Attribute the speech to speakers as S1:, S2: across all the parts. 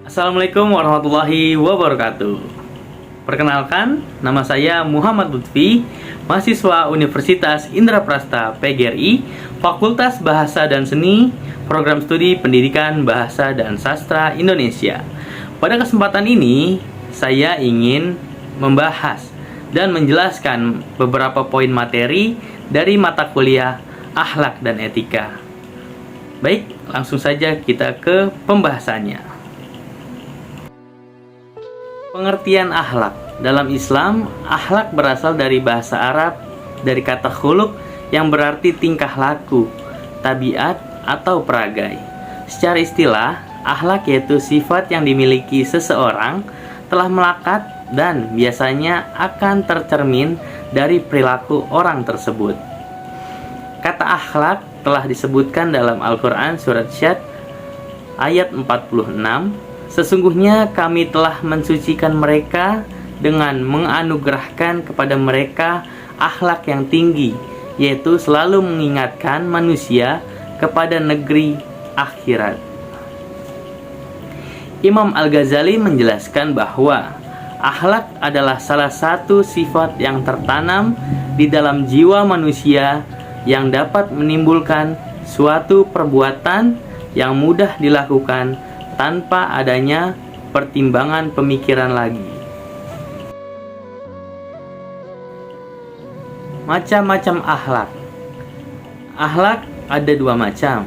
S1: Assalamualaikum warahmatullahi wabarakatuh. Perkenalkan, nama saya Muhammad Lutfi, mahasiswa Universitas Indraprasta PGRI, Fakultas Bahasa dan Seni, Program Studi Pendidikan Bahasa dan Sastra Indonesia. Pada kesempatan ini, saya ingin membahas dan menjelaskan beberapa poin materi dari mata kuliah Akhlak dan Etika. Baik, langsung saja kita ke pembahasannya. Pengertian akhlak. Dalam Islam, akhlak berasal dari bahasa Arab dari kata khuluq yang berarti tingkah laku, tabiat, atau peragai. Secara istilah, akhlak yaitu sifat yang dimiliki seseorang telah melekat dan biasanya akan tercermin dari perilaku orang tersebut. Kata akhlak telah disebutkan dalam Al-Quran surat Syad ayat 46. Sesungguhnya kami telah mensucikan mereka dengan menganugerahkan kepada mereka akhlak yang tinggi, yaitu selalu mengingatkan manusia kepada negeri akhirat. Imam Al-Ghazali menjelaskan bahwa akhlak adalah salah satu sifat yang tertanam di dalam jiwa manusia yang dapat menimbulkan suatu perbuatan yang mudah dilakukan tanpa adanya pertimbangan pemikiran lagi. Macam-macam akhlak. Akhlak ada dua macam,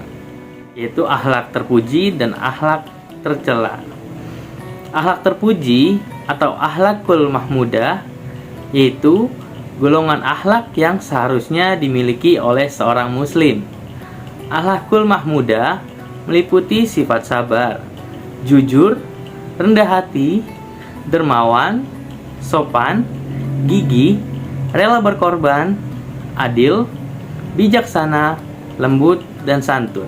S1: yaitu akhlak terpuji dan akhlak tercela. Akhlak terpuji atau akhlakul mahmudah yaitu golongan akhlak yang seharusnya dimiliki oleh seorang muslim. Akhlakul mahmudah meliputi sifat sabar, jujur, rendah hati, dermawan, sopan, gigih, rela berkorban, adil, bijaksana, lembut, dan santun.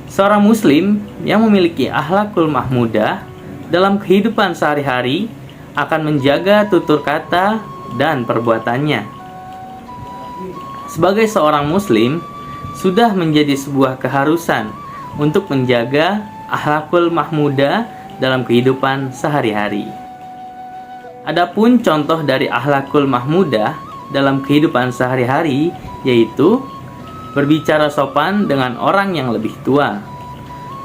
S1: Seorang muslim yang memiliki akhlakul mahmudah dalam kehidupan sehari-hari akan menjaga tutur kata dan perbuatannya. Sebagai seorang muslim, sudah menjadi sebuah keharusan untuk menjaga akhlakul mahmudah dalam kehidupan sehari-hari. Adapun contoh dari akhlakul mahmudah dalam kehidupan sehari-hari yaitu berbicara sopan dengan orang yang lebih tua,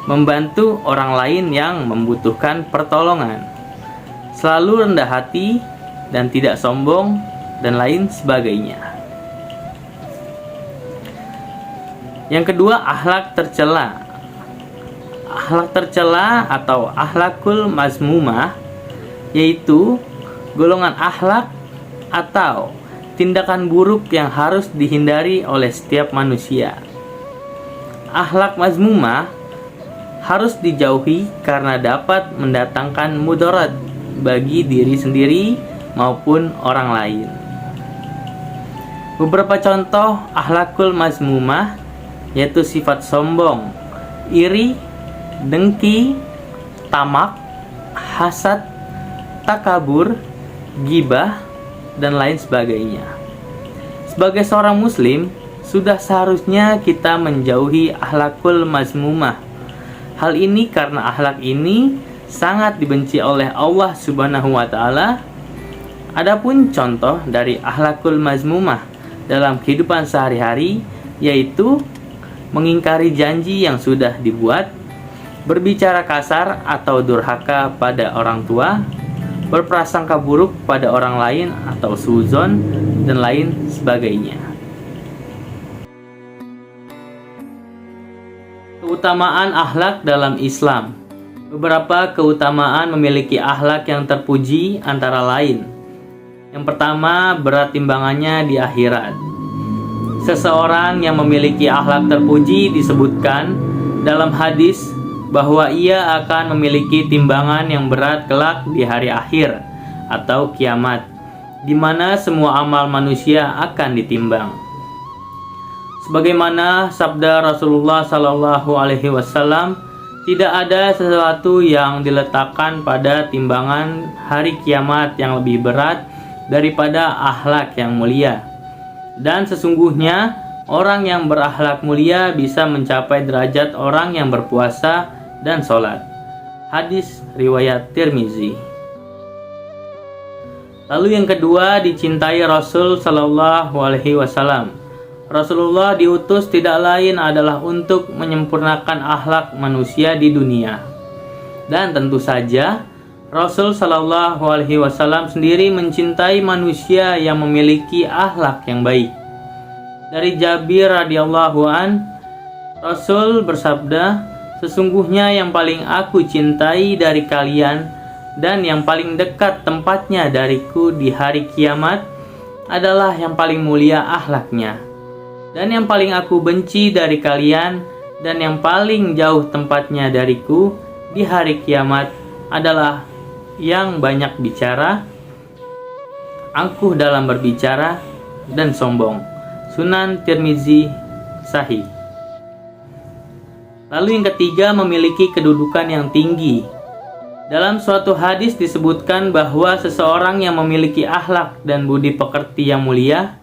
S1: membantu orang lain yang membutuhkan pertolongan, selalu rendah hati dan tidak sombong, dan lain sebagainya. Yang kedua, akhlak tercela. Akhlak tercela atau akhlakul mazmumah yaitu golongan akhlak atau tindakan buruk yang harus dihindari oleh setiap manusia. Akhlak mazmumah harus dijauhi karena dapat mendatangkan mudarat bagi diri sendiri maupun orang lain. Beberapa contoh akhlakul mazmumah yaitu sifat sombong, iri, dengki, tamak, hasad, takabur, gibah, dan lain sebagainya. Sebagai seorang muslim, sudah seharusnya kita menjauhi akhlakul mazmumah. Hal ini karena akhlak ini sangat dibenci oleh Allah Subhanahu wa taala. Adapun contoh dari akhlakul mazmumah dalam kehidupan sehari-hari yaitu mengingkari janji yang sudah dibuat, berbicara kasar atau durhaka pada orang tua, berprasangka buruk pada orang lain atau suzon, dan lain sebagainya. Keutamaan akhlak dalam Islam. Beberapa keutamaan memiliki akhlak yang terpuji antara lain. Yang pertama, berat timbangannya di akhirat. Seseorang yang memiliki akhlak terpuji disebutkan dalam hadis bahwa ia akan memiliki timbangan yang berat kelak di hari akhir atau kiamat, di mana semua amal manusia akan ditimbang. Sebagaimana sabda Rasulullah Sallallahu Alaihi Wasallam, tidak ada sesuatu yang diletakkan pada timbangan hari kiamat yang lebih berat daripada akhlak yang mulia. Dan sesungguhnya orang yang berakhlak mulia bisa mencapai derajat orang yang berpuasa dan sholat. Hadis riwayat Tirmizi. Lalu yang kedua, dicintai Rasul Shallallahu Alaihi Wasallam. Rasulullah diutus tidak lain adalah untuk menyempurnakan akhlak manusia di dunia. Dan tentu saja Rasul Shallallahu Alaihi Wasallam sendiri mencintai manusia yang memiliki akhlak yang baik. Dari Jabir radhiyallahu an, Rasul bersabda, "Sesungguhnya yang paling aku cintai dari kalian dan yang paling dekat tempatnya dariku di hari kiamat adalah yang paling mulia akhlaknya. Dan yang paling aku benci dari kalian dan yang paling jauh tempatnya dariku di hari kiamat adalah yang banyak bicara, angkuh dalam berbicara, dan sombong." Sunan Tirmizi Sahih. Lalu yang ketiga, memiliki kedudukan yang tinggi. Dalam suatu hadis disebutkan bahwa seseorang yang memiliki akhlak dan budi pekerti yang mulia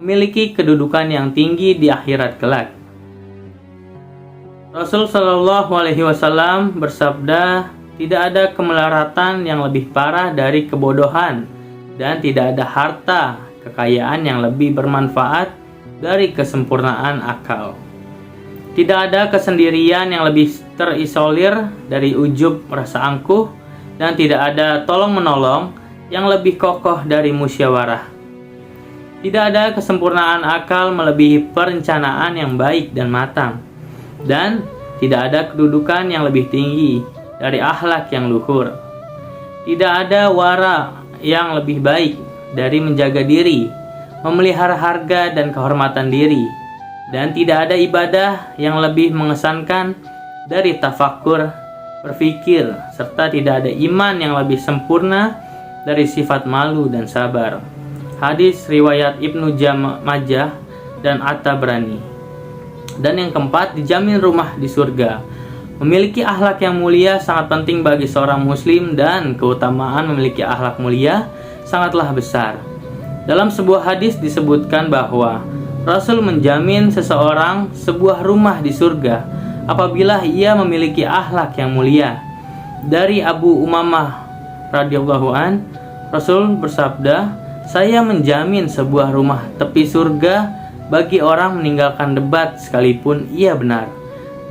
S1: memiliki kedudukan yang tinggi di akhirat kelak. Rasul Shallallahu Alaihi Wasallam bersabda, "Tidak ada kemelaratan yang lebih parah dari kebodohan, dan tidak ada harta kekayaan yang lebih bermanfaat dari kesempurnaan akal. Tidak ada kesendirian yang lebih terisolir dari ujub rasa angkuh, dan tidak ada tolong-menolong yang lebih kokoh dari musyawarah. Tidak ada kesempurnaan akal melebihi perencanaan yang baik dan matang, dan tidak ada kedudukan yang lebih tinggi dari akhlak yang luhur. Tidak ada wara yang lebih baik dari menjaga diri, memelihara harga dan kehormatan diri, dan tidak ada ibadah yang lebih mengesankan dari tafakur, berfikir, serta tidak ada iman yang lebih sempurna dari sifat malu dan sabar." Hadis riwayat Ibnu Majah dan At-Tabrani. Dan yang keempat, dijamin rumah di surga. Memiliki akhlak yang mulia sangat penting bagi seorang muslim, dan keutamaan memiliki akhlak mulia sangatlah besar. Dalam sebuah hadis disebutkan bahwa Rasul menjamin seseorang sebuah rumah di surga apabila ia memiliki akhlak yang mulia. Dari Abu Umamah radhiyallahu an, Rasul bersabda, "Saya menjamin sebuah rumah tepi surga bagi orang meninggalkan debat sekalipun ia benar,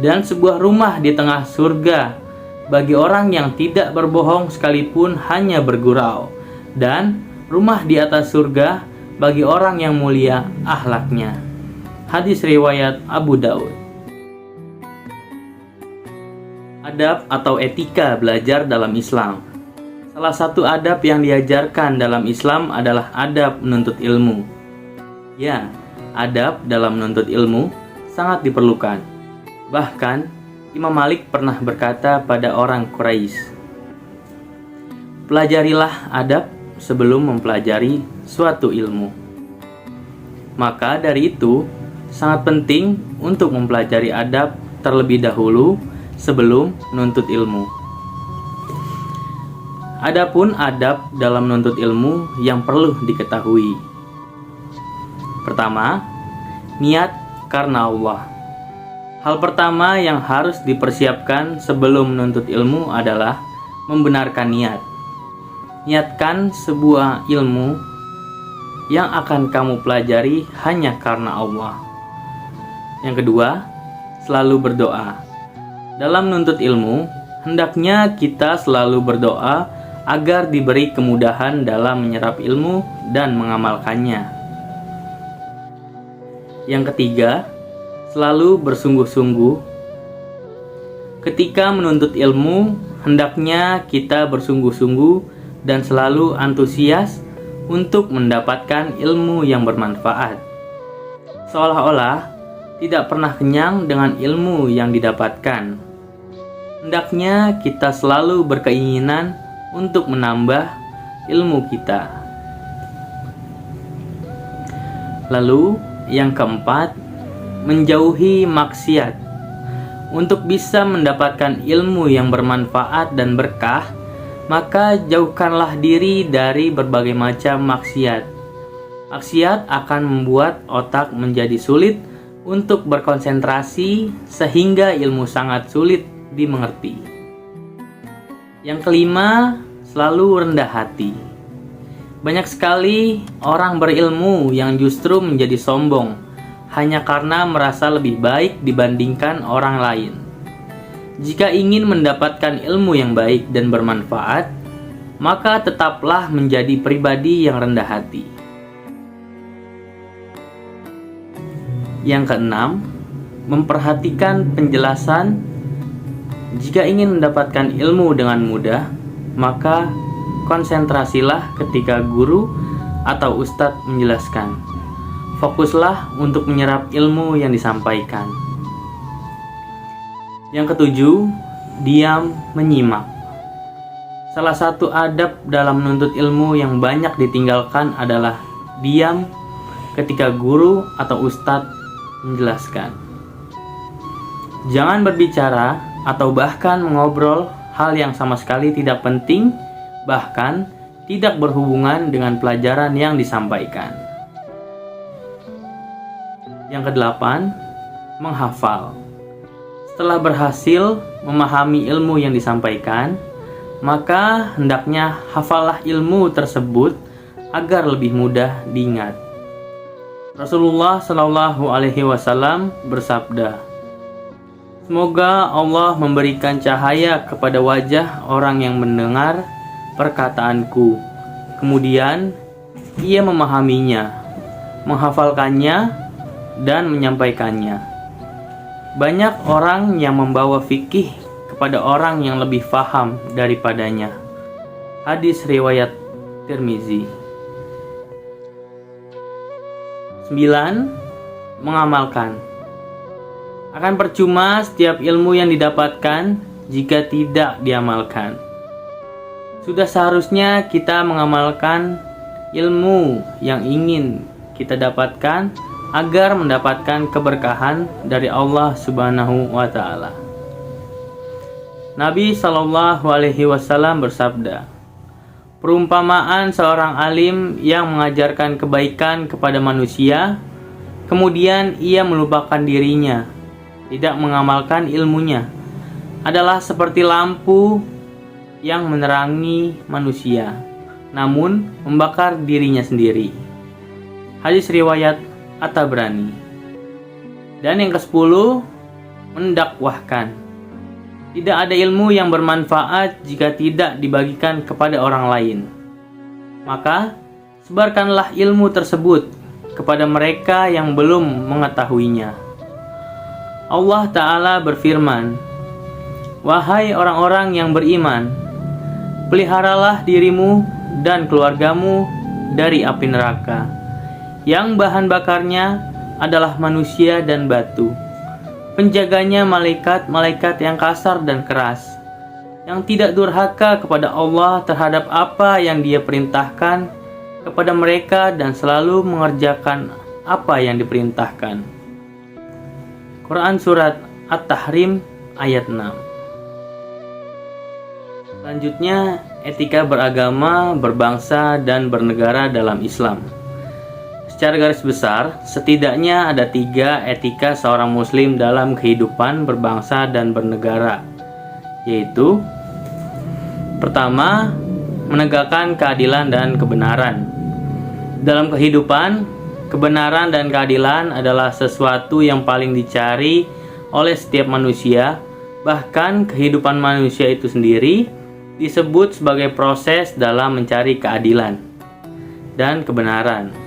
S1: dan sebuah rumah di tengah surga bagi orang yang tidak berbohong sekalipun hanya bergurau, dan rumah di atas surga bagi orang yang mulia akhlaknya." Hadis riwayat Abu Daud. Adab atau etika belajar dalam Islam. Salah satu adab yang diajarkan dalam Islam adalah adab menuntut ilmu. Ya, adab dalam menuntut ilmu sangat diperlukan. Bahkan Imam Malik pernah berkata pada orang Quraisy, "Pelajarilah adab sebelum mempelajari suatu ilmu." Maka dari itu sangat penting untuk mempelajari adab terlebih dahulu sebelum menuntut ilmu. Adapun adab dalam menuntut ilmu yang perlu diketahui. Pertama, niat karena Allah. Hal pertama yang harus dipersiapkan sebelum menuntut ilmu adalah membenarkan niat. Niatkan sebuah ilmu yang akan kamu pelajari hanya karena Allah. Yang kedua, selalu berdoa. Dalam menuntut ilmu, hendaknya kita selalu berdoa agar diberi kemudahan dalam menyerap ilmu dan mengamalkannya. Yang ketiga, selalu bersungguh-sungguh. Ketika menuntut ilmu, hendaknya kita bersungguh-sungguh dan selalu antusias untuk mendapatkan ilmu yang bermanfaat. Seolah-olah tidak pernah kenyang dengan ilmu yang didapatkan. Hendaknya kita selalu berkeinginan untuk menambah ilmu kita. Lalu yang keempat, menjauhi maksiat. Untuk bisa mendapatkan ilmu yang bermanfaat dan berkah, maka jauhkanlah diri dari berbagai macam maksiat. Maksiat akan membuat otak menjadi sulit untuk berkonsentrasi sehingga ilmu sangat sulit dimengerti. Yang kelima, selalu rendah hati. Banyak sekali orang berilmu yang justru menjadi sombong hanya karena merasa lebih baik dibandingkan orang lain. Jika ingin mendapatkan ilmu yang baik dan bermanfaat, maka tetaplah menjadi pribadi yang rendah hati. Yang keenam, memperhatikan penjelasan. Jika ingin mendapatkan ilmu dengan mudah, maka konsentrasilah ketika guru atau ustadz menjelaskan. Fokuslah untuk menyerap ilmu yang disampaikan. Yang ketujuh, diam menyimak. Salah satu adab dalam menuntut ilmu yang banyak ditinggalkan adalah diam ketika guru atau ustadz menjelaskan. Jangan berbicara atau bahkan mengobrol hal yang sama sekali tidak penting, bahkan tidak berhubungan dengan pelajaran yang disampaikan. Yang kedelapan, menghafal. Setelah berhasil memahami ilmu yang disampaikan, maka hendaknya hafallah ilmu tersebut agar lebih mudah diingat. Rasulullah Shallallahu Alaihi Wasallam bersabda, "Semoga Allah memberikan cahaya kepada wajah orang yang mendengar perkataanku, kemudian ia memahaminya, menghafalkannya, dan menyampaikannya." Banyak orang yang membawa fikih kepada orang yang lebih faham daripadanya. Hadis riwayat Tirmizi. 9. Mengamalkan. Akan percuma setiap ilmu yang didapatkan jika tidak diamalkan. Sudah seharusnya kita mengamalkan ilmu yang ingin kita dapatkan agar mendapatkan keberkahan dari Allah Subhanahu wa Ta'ala. Nabi Shallallahu Alaihi Wasallam bersabda, "Perumpamaan seorang alim yang mengajarkan kebaikan kepada manusia, kemudian ia melupakan dirinya, tidak mengamalkan ilmunya, adalah seperti lampu yang menerangi manusia, namun membakar dirinya sendiri." Hadis riwayat At-Tabrani. Dan yang ke-10, mendakwahkan. Tidak ada ilmu yang bermanfaat jika tidak dibagikan kepada orang lain. Maka, sebarkanlah ilmu tersebut kepada mereka yang belum mengetahuinya. Allah Ta'ala berfirman, "Wahai orang-orang yang beriman, peliharalah dirimu dan keluargamu dari api neraka, yang bahan bakarnya adalah manusia dan batu. Penjaganya malaikat-malaikat yang kasar dan keras, yang tidak durhaka kepada Allah terhadap apa yang Dia perintahkan kepada mereka dan selalu mengerjakan apa yang diperintahkan." Quran Surat At-Tahrim ayat 6. Selanjutnya, etika beragama, berbangsa, dan bernegara dalam Islam. Secara garis besar, setidaknya ada 3 etika seorang muslim dalam kehidupan berbangsa dan bernegara, yaitu: pertama, menegakkan keadilan dan kebenaran. Dalam kehidupan, kebenaran dan keadilan adalah sesuatu yang paling dicari oleh setiap manusia. Bahkan kehidupan manusia itu sendiri disebut sebagai proses dalam mencari keadilan dan kebenaran.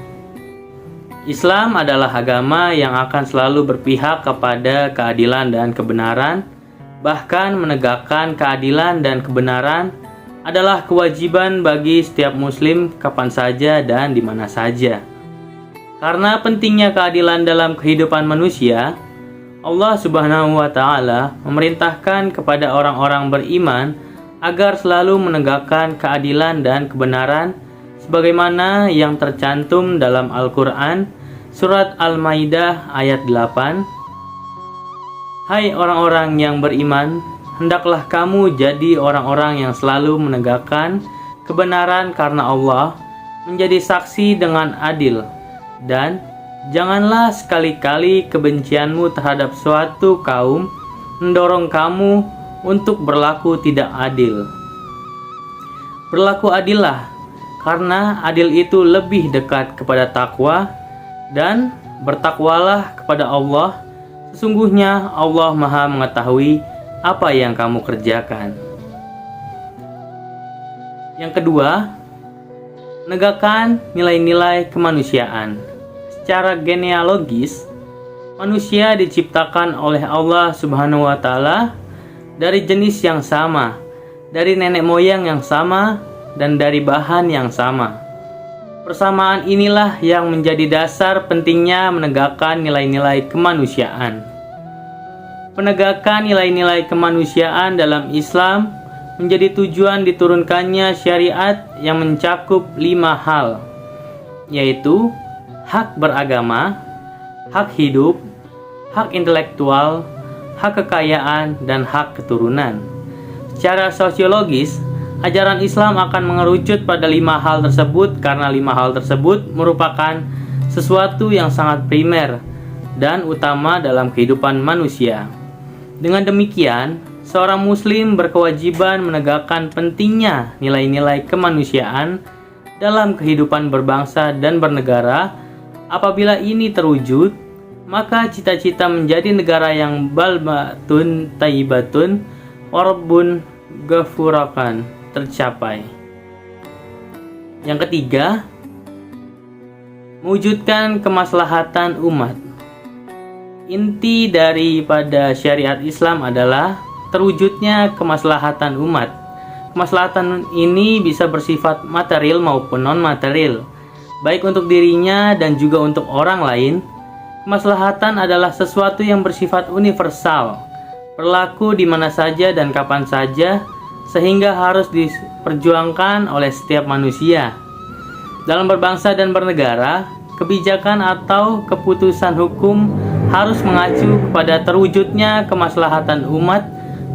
S1: Islam adalah agama yang akan selalu berpihak kepada keadilan dan kebenaran. Bahkan menegakkan keadilan dan kebenaran adalah kewajiban bagi setiap muslim kapan saja dan di mana saja. Karena pentingnya keadilan dalam kehidupan manusia, Allah Subhanahu wa Ta'ala memerintahkan kepada orang-orang beriman agar selalu menegakkan keadilan dan kebenaran sebagaimana yang tercantum dalam Al-Quran Surat Al-Maidah ayat 8. "Hai orang-orang yang beriman, hendaklah kamu jadi orang-orang yang selalu menegakkan kebenaran karena Allah, menjadi saksi dengan adil, dan janganlah sekali-kali kebencianmu terhadap suatu kaum mendorong kamu untuk berlaku tidak adil." Berlaku adillah, karena adil itu lebih dekat kepada takwa, dan bertakwalah kepada Allah. Sesungguhnya Allah Maha mengetahui apa yang kamu kerjakan. Yang kedua, menegakkan nilai-nilai kemanusiaan. Secara genealogis, manusia diciptakan oleh Allah Subhanahu wa Ta'ala dari jenis yang sama, dari nenek moyang yang sama, dan dari bahan yang sama. Persamaan inilah yang menjadi dasar pentingnya menegakkan nilai-nilai kemanusiaan. Penegakan nilai-nilai kemanusiaan dalam Islam menjadi tujuan diturunkannya syariat yang mencakup 5 hal, yaitu hak beragama, hak hidup, hak intelektual, hak kekayaan, dan hak keturunan. Secara sosiologis, ajaran Islam akan mengerucut pada 5 hal tersebut karena 5 hal tersebut merupakan sesuatu yang sangat primer dan utama dalam kehidupan manusia. Dengan demikian, seorang muslim berkewajiban menegakkan pentingnya nilai-nilai kemanusiaan dalam kehidupan berbangsa dan bernegara. Apabila ini terwujud, maka cita-cita menjadi negara yang balbatun tayyibatun warabbun ghafurakan tercapai. Yang ketiga, mewujudkan kemaslahatan umat. Inti daripada syariat Islam adalah terwujudnya kemaslahatan umat. Kemaslahatan ini bisa bersifat material maupun non-material, baik untuk dirinya dan juga untuk orang lain. Kemaslahatan adalah sesuatu yang bersifat universal, berlaku di mana saja dan kapan saja, sehingga harus diperjuangkan oleh setiap manusia. Dalam berbangsa dan bernegara, kebijakan atau keputusan hukum harus mengacu kepada terwujudnya kemaslahatan umat.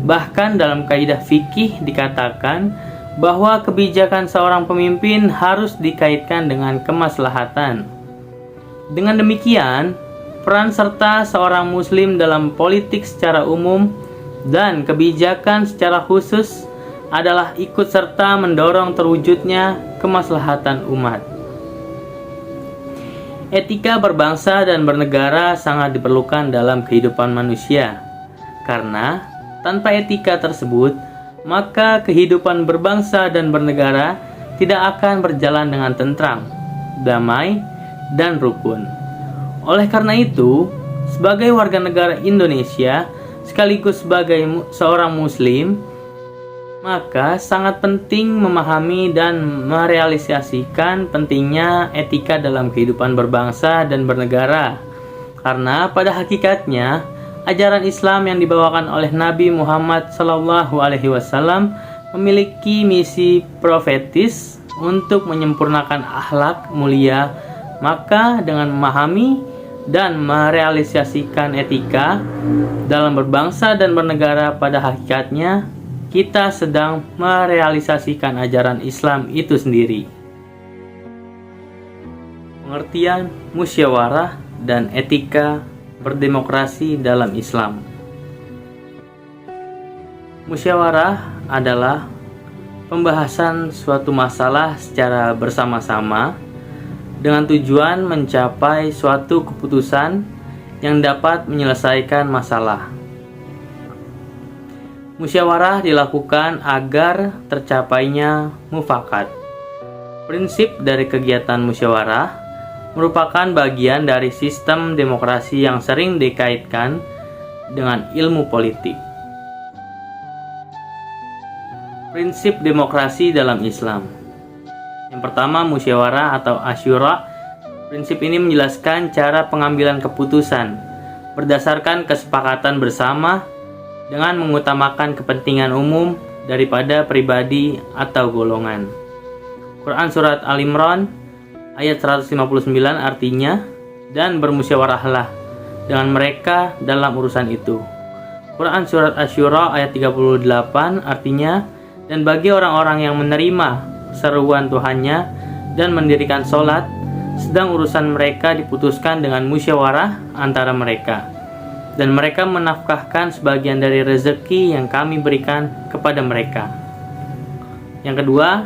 S1: Bahkan dalam kaidah fikih dikatakan bahwa kebijakan seorang pemimpin harus dikaitkan dengan kemaslahatan. Dengan demikian, peran serta seorang muslim dalam politik secara umum dan kebijakan secara khusus adalah ikut serta mendorong terwujudnya kemaslahatan umat. Etika berbangsa dan bernegara sangat diperlukan dalam kehidupan manusia, karena tanpa etika tersebut, maka kehidupan berbangsa dan bernegara tidak akan berjalan dengan tentram, damai, dan rukun. Oleh karena itu, sebagai warga negara Indonesia sekaligus sebagai seorang muslim, maka sangat penting memahami dan merealisasikan pentingnya etika dalam kehidupan berbangsa dan bernegara. Karena pada hakikatnya, ajaran Islam yang dibawakan oleh Nabi Muhammad SAW memiliki misi profetis untuk menyempurnakan akhlak mulia. Maka dengan memahami dan merealisasikan etika dalam berbangsa dan bernegara, pada hakikatnya kita sedang merealisasikan ajaran Islam itu sendiri. Pengertian musyawarah dan etika berdemokrasi dalam Islam. Musyawarah adalah pembahasan suatu masalah secara bersama-sama dengan tujuan mencapai suatu keputusan yang dapat menyelesaikan masalah. Musyawarah dilakukan agar tercapainya mufakat. Prinsip dari kegiatan musyawarah merupakan bagian dari sistem demokrasi yang sering dikaitkan dengan ilmu politik. Prinsip demokrasi dalam Islam. Yang pertama, musyawarah atau asyura. Prinsip ini menjelaskan cara pengambilan keputusan berdasarkan kesepakatan bersama dengan mengutamakan kepentingan umum daripada pribadi atau golongan. Quran Surat Al-Imran ayat 159 artinya, dan bermusyawarahlah dengan mereka dalam urusan itu. Quran Surat Asy-Syura ayat 38 artinya, dan bagi orang-orang yang menerima seruan Tuhannya dan mendirikan sholat, sedang urusan mereka diputuskan dengan musyawarah antara mereka, dan mereka menafkahkan sebagian dari rezeki yang kami berikan kepada mereka. Yang kedua,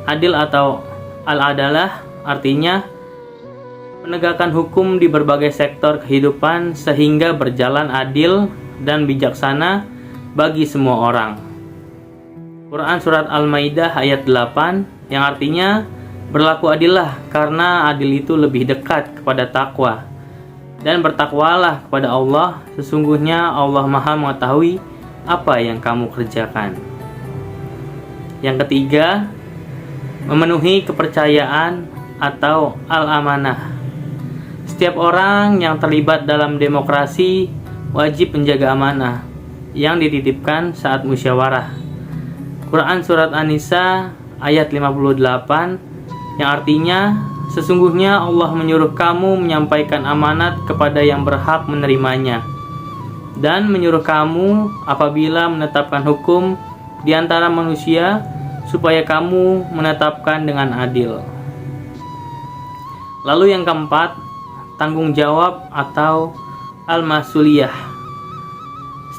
S1: Adil atau al-adalah artinya penegakan hukum di berbagai sektor kehidupan sehingga berjalan adil dan bijaksana bagi semua orang. Quran Surat Al-Maidah ayat 8 yang artinya berlaku adillah karena adil itu lebih dekat kepada takwa. Dan bertakwalah kepada Allah, sesungguhnya Allah Maha mengetahui apa yang kamu kerjakan. Yang ketiga, memenuhi kepercayaan atau al-amanah. Setiap orang yang terlibat dalam demokrasi wajib menjaga amanah yang dititipkan saat musyawarah. Quran Surat An-Nisa ayat 58 yang artinya sesungguhnya Allah menyuruh kamu menyampaikan amanat kepada yang berhak menerimanya dan menyuruh kamu apabila menetapkan hukum di antara manusia supaya kamu menetapkan dengan adil. Lalu yang keempat, tanggung jawab atau al-masuliyah.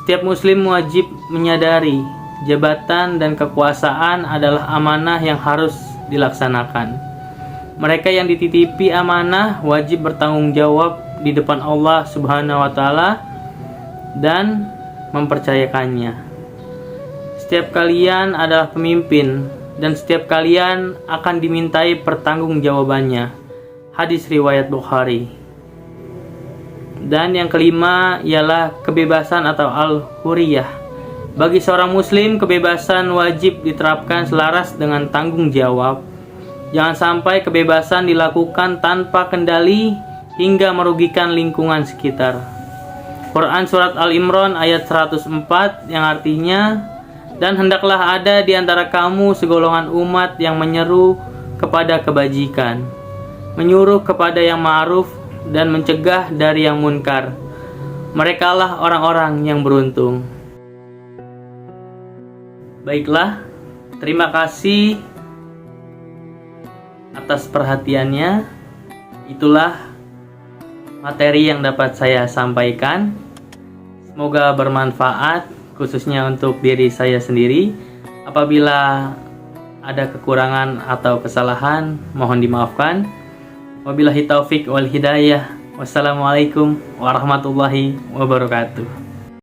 S1: Setiap muslim wajib menyadari jabatan dan kekuasaan adalah amanah yang harus dilaksanakan. Mereka yang dititipi amanah wajib bertanggung jawab di depan Allah Subhanahu wa Ta'ala dan mempercayakannya. Setiap kalian adalah pemimpin dan setiap kalian akan dimintai pertanggungjawabannya. Hadis riwayat Bukhari. Dan yang kelima ialah kebebasan atau al-huriyah. Bagi seorang muslim, kebebasan wajib diterapkan selaras dengan tanggung jawab. Jangan sampai kebebasan dilakukan tanpa kendali hingga merugikan lingkungan sekitar. Quran Surat Al-Imran ayat 104 yang artinya, dan hendaklah ada di antara kamu segolongan umat yang menyeru kepada kebajikan, menyuruh kepada yang ma'ruf dan mencegah dari yang munkar. Merekalah orang-orang yang beruntung. Baiklah, terima kasih atas perhatiannya. Itulah materi yang dapat saya sampaikan. Semoga bermanfaat khususnya untuk diri saya sendiri. Apabila ada kekurangan atau kesalahan, mohon dimaafkan. Wabillahi taufik wal hidayah. Wassalamualaikum warahmatullahi wabarakatuh.